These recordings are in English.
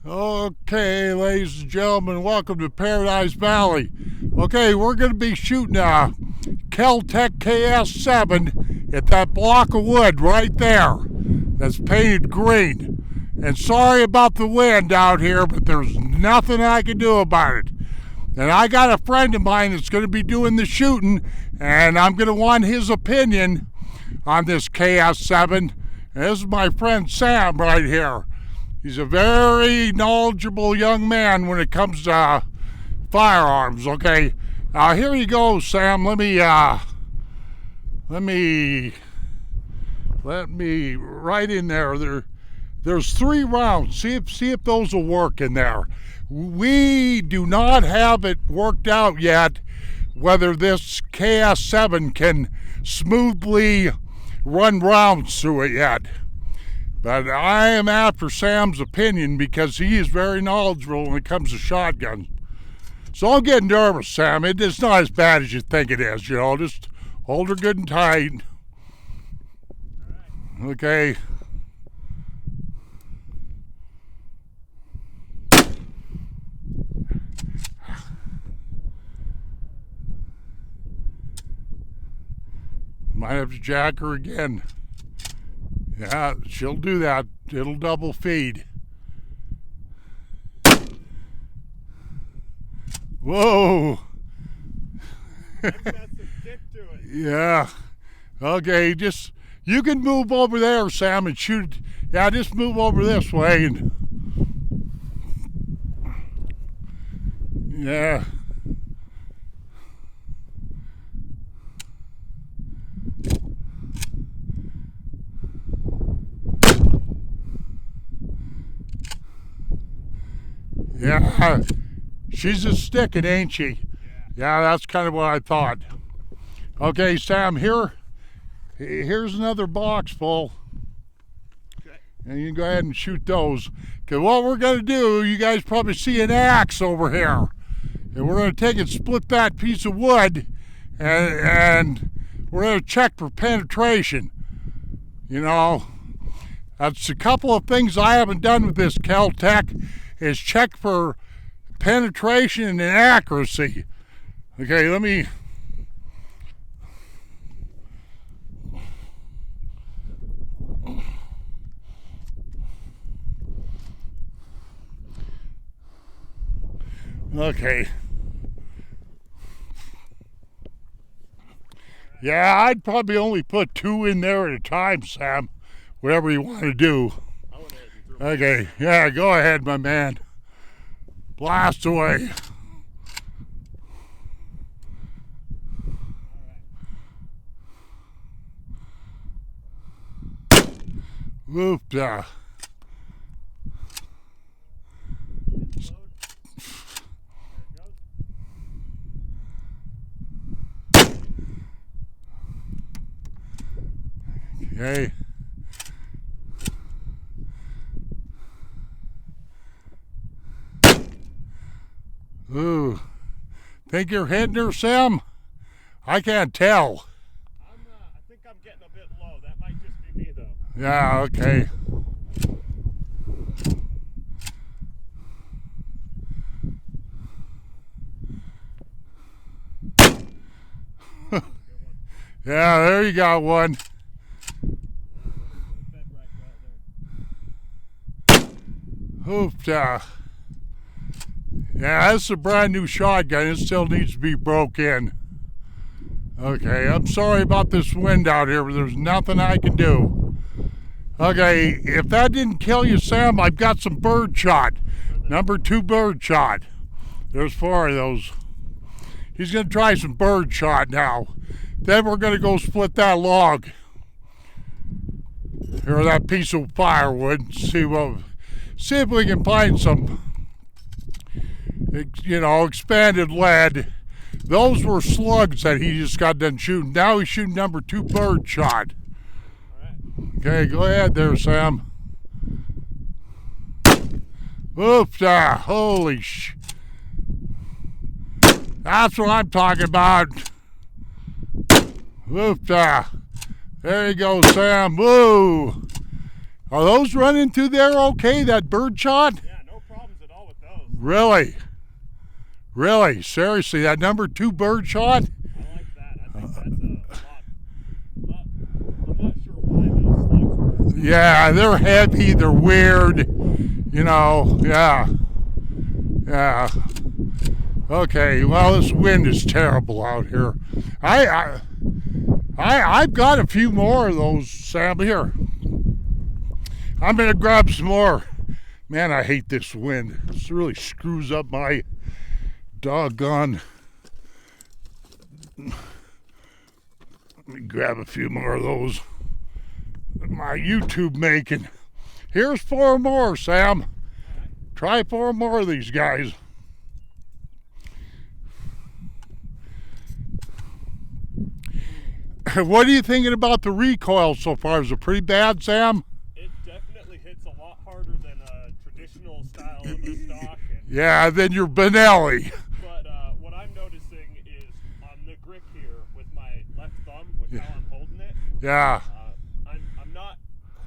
Okay, ladies and gentlemen, welcome to Paradise Valley. Okay, we're going to be shooting a Kel-Tec KS7 at that block of wood right there that's painted green. And sorry about the wind out here, but there's nothing I can do about it. And I got a friend of mine that's going to be doing the shooting, and I'm going to want his opinion on this KS7. And this is my friend Sam right here. He's a very knowledgeable young man when it comes to firearms. Okay, now here you go, Sam. Let me right in there. There's 3 rounds. See if those will work in there. We do not have it worked out yet whether this KS7 can smoothly run rounds through it yet. But I am after Sam's opinion because he is very knowledgeable when it comes to shotguns. So don't get nervous, Sam. It's not as bad as you think it is, you know. Just hold her good and tight. Okay. Might have to jack her again. Yeah, she'll do that. It'll double feed. Whoa! Yeah. Okay, you can move over there, Sam, and shoot. Yeah, just move over this way. And yeah. Yeah, she's a sticking, ain't she? Yeah, that's kind of what I thought. Okay, Sam, here's another box full. Okay. And you can go ahead and shoot those. Because what we're going to do, you guys probably see an axe over here. And we're going to take and split that piece of wood, and we're going to check for penetration. You know, that's a couple of things I haven't done with this Kel-Tec. Is check for penetration and accuracy. Okay, let me. Okay. Yeah, I'd probably only put 2 in there at a time, Sam. Whatever you want to do. Okay, yeah, go ahead, my man. Blast away. Whooped. Okay. Ooh, think you're hitting her, Sam? I can't tell. I think I'm getting a bit low. That might just be me, though. Yeah, okay. Yeah, there you got one. Hooped. Yeah, that's a brand new shotgun. It still needs to be broke in. Okay, I'm sorry about this wind out here, but there's nothing I can do. Okay, if that didn't kill you, Sam, I've got some bird shot. Number 2 bird shot. There's 4 of those. He's going to try some bird shot now. Then we're going to go split that log. Or that piece of firewood. See if we can find some, you know, expanded lead. Those were slugs that he just got done shooting. Now he's shooting number 2 bird shot. Okay, go ahead there, Sam. Oops, holy sh... That's what I'm talking about. Oops, there you go, Sam. Woo! Are those running through there okay, that bird shot? Yeah, no problem. Really? Really? Seriously, that number 2 bird shot? I like that. I think that's a lot. I'm not sure why those slugs were. Yeah, they're heavy, they're weird, you know, yeah. Yeah. Okay, well, this wind is terrible out here. I've got a few more of those, Sam, here. I'm gonna grab some more. Man, I hate this wind. This really screws up my doggone. Let me grab a few more of those. My YouTube making. Here's 4 more, Sam. Try 4 more of these guys. What are you thinking about the recoil so far? Is it pretty bad, Sam? It definitely hits a lot harder than a traditional style of a stock. Yeah, than your Benelli. But what I'm noticing is on the grip here with my left thumb, with how I'm holding it. Yeah. I'm not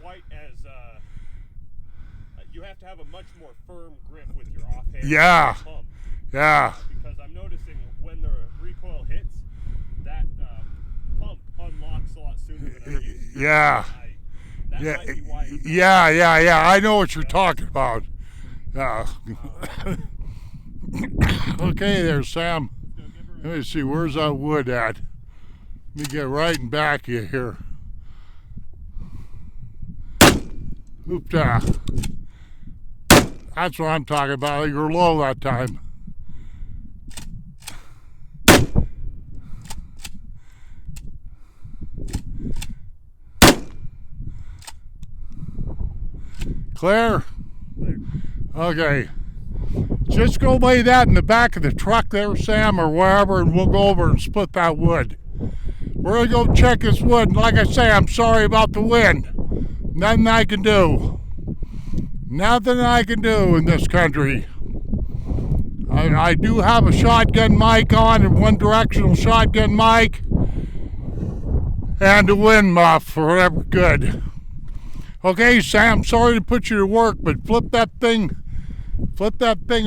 quite as. You have to have a much more firm grip with your offhand. Yeah. Pump. Yeah. Because I'm noticing when the recoil hits, that pump unlocks a lot sooner than I used to. Yeah. That Yeah. might be why. Yeah. I know what you're talking about. Okay there, Sam. Let me see, where's that wood at? Let me get right in back of you here. Oop-da. That's what I'm talking about. You're low that time. Clear? Okay. Just go lay that in the back of the truck there, Sam, or wherever, and we'll go over and split that wood. We're going to go check this wood, and like I say, I'm sorry about the wind. Nothing I can do. Nothing I can do in this country. I do have a shotgun mic on, a one-directional shotgun mic, and a wind muff for whatever good. Okay, Sam, sorry to put you to work, but flip that thing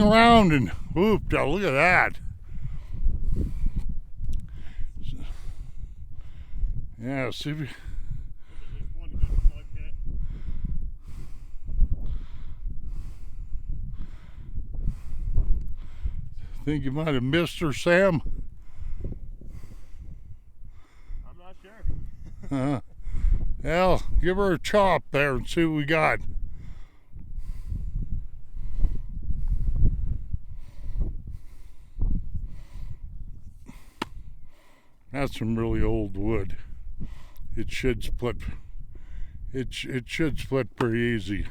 around and whoop, look at that. Yeah, see if One good slug hit. think you might have missed her, Sam. I'm not sure. Well, give her a chop there and see what we got. That's some really old wood. It should split. It should split pretty easy.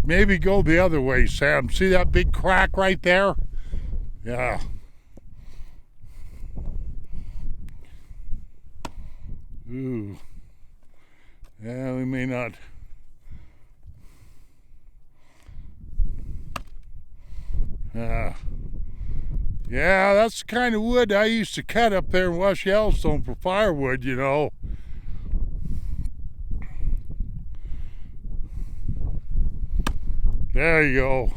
Maybe go the other way, Sam. See that big crack right there? Yeah. Ooh. Yeah, we may not. Yeah, that's the kind of wood I used to cut up there in West Yellowstone for firewood, you know. There you go.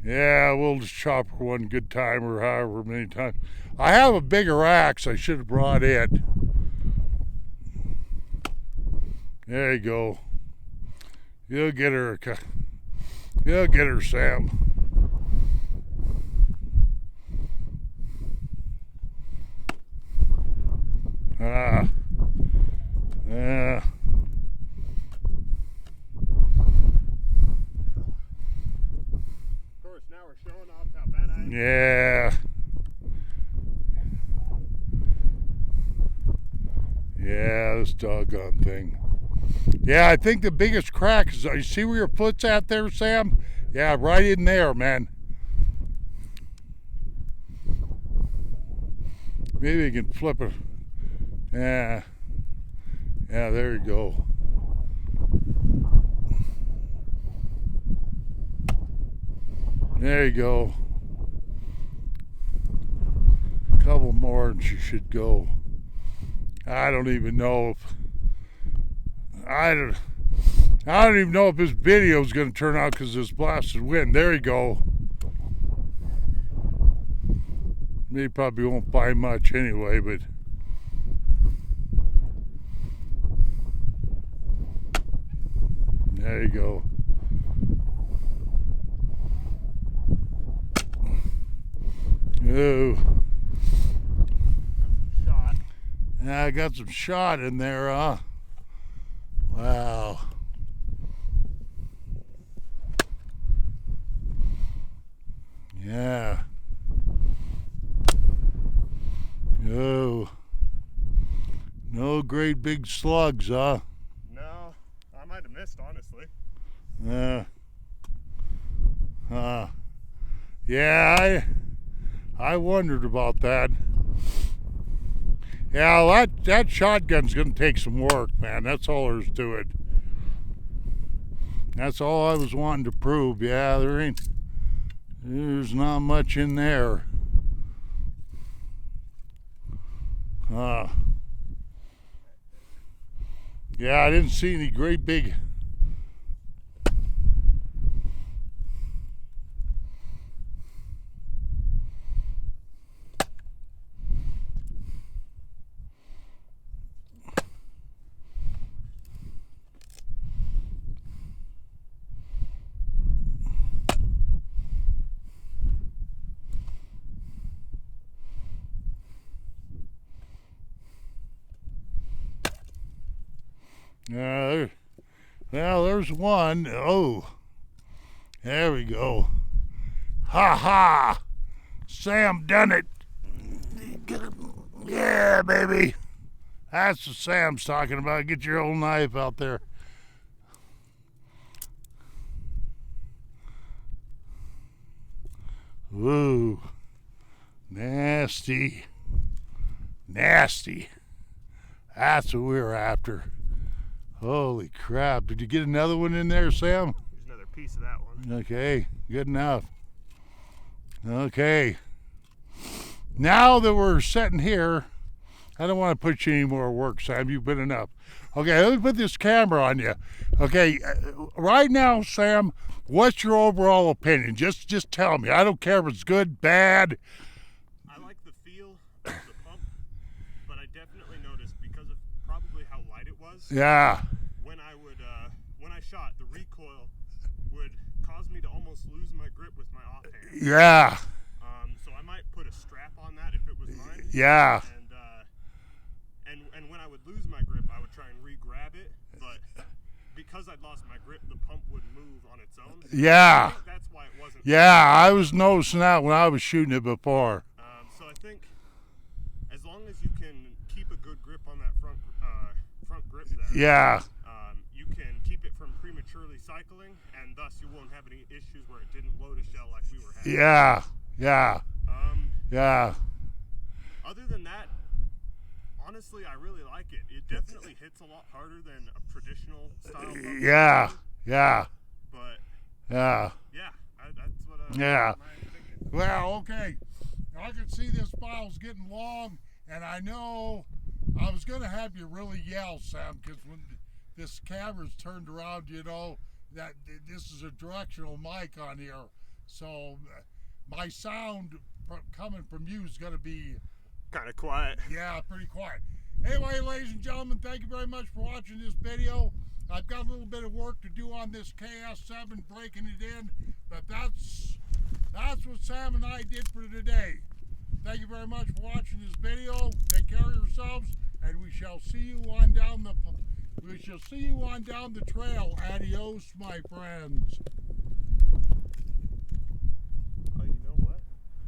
Yeah, we'll just chop her one good time or however many times. I have a bigger axe. I should have brought it. There you go. You'll get her. You'll get her, Sam. Yeah. Of course, now we're showing off how bad I am. Yeah. Yeah, this doggone thing. Yeah, I think the biggest crack is, you see where your foot's at there, Sam? Yeah, right in there, man. Maybe you can flip it. Yeah. Yeah, there you go. There you go. A couple more and she should go. I don't even know if I don't even know if this video is going to turn out because of this blasted wind. There you go. He probably won't buy much anyway, but there you go. Oh. Shot. Yeah, I got some shot in there, huh? Wow. Yeah. Oh. No great big slugs, huh? No, I might have missed, honestly. Yeah, I wondered about that. Yeah, that shotgun's gonna take some work, man. That's all there's to it. That's all I was wanting to prove. Yeah, there's not much in there. Yeah, I didn't see any great big. Well, there's one. Oh, there we go. Ha ha! Sam done it. Yeah, baby. That's what Sam's talking about. Get your old knife out there. Ooh, nasty. Nasty. That's what we were after. Holy crap. Did you get another one in there, Sam? There's another piece of that one. Okay, good enough. Okay. Now that we're sitting here, I don't want to put you any more work, Sam. You've been enough. Okay, let me put this camera on you. Okay, right now, Sam, what's your overall opinion? Just tell me. I don't care if it's good, bad. I like the feel of the pump, but I definitely noticed because of probably how light it was. Yeah. When I shot, the recoil would cause me to almost lose my grip with my offhand. Yeah. So I might put a strap on that if it was mine. Yeah. And when I would lose my grip, I would try and re-grab it, but because I'd lost my grip, the pump would move on its own. Yeah. I think that's why it wasn't. Yeah, I was noticing that when I was shooting it before. So I think as long as you can keep a good grip on that front grip there. Yeah. You can keep it from prematurely cycling, and thus you won't have any issues where it didn't load a shell like we were having. Yeah. Yeah. Yeah. Other than that, honestly, I really like it. It definitely hits a lot harder than a traditional style pump. Yeah. Yeah. But yeah. That's what I'm thinking. Well, okay. I can see this bottle's getting long, and I know I was going to have you really yell, Sam, because when this camera's turned around, you know, that this is a directional mic on here. So my sound coming from you is going to be kind of quiet. Yeah, pretty quiet. Anyway, ladies and gentlemen, thank you very much for watching this video. I've got a little bit of work to do on this KS7, breaking it in, but that's what Sam and I did for today. Thank you very much for watching this video. Take care of yourselves, and we shall see you on down the trail. Adios, my friends.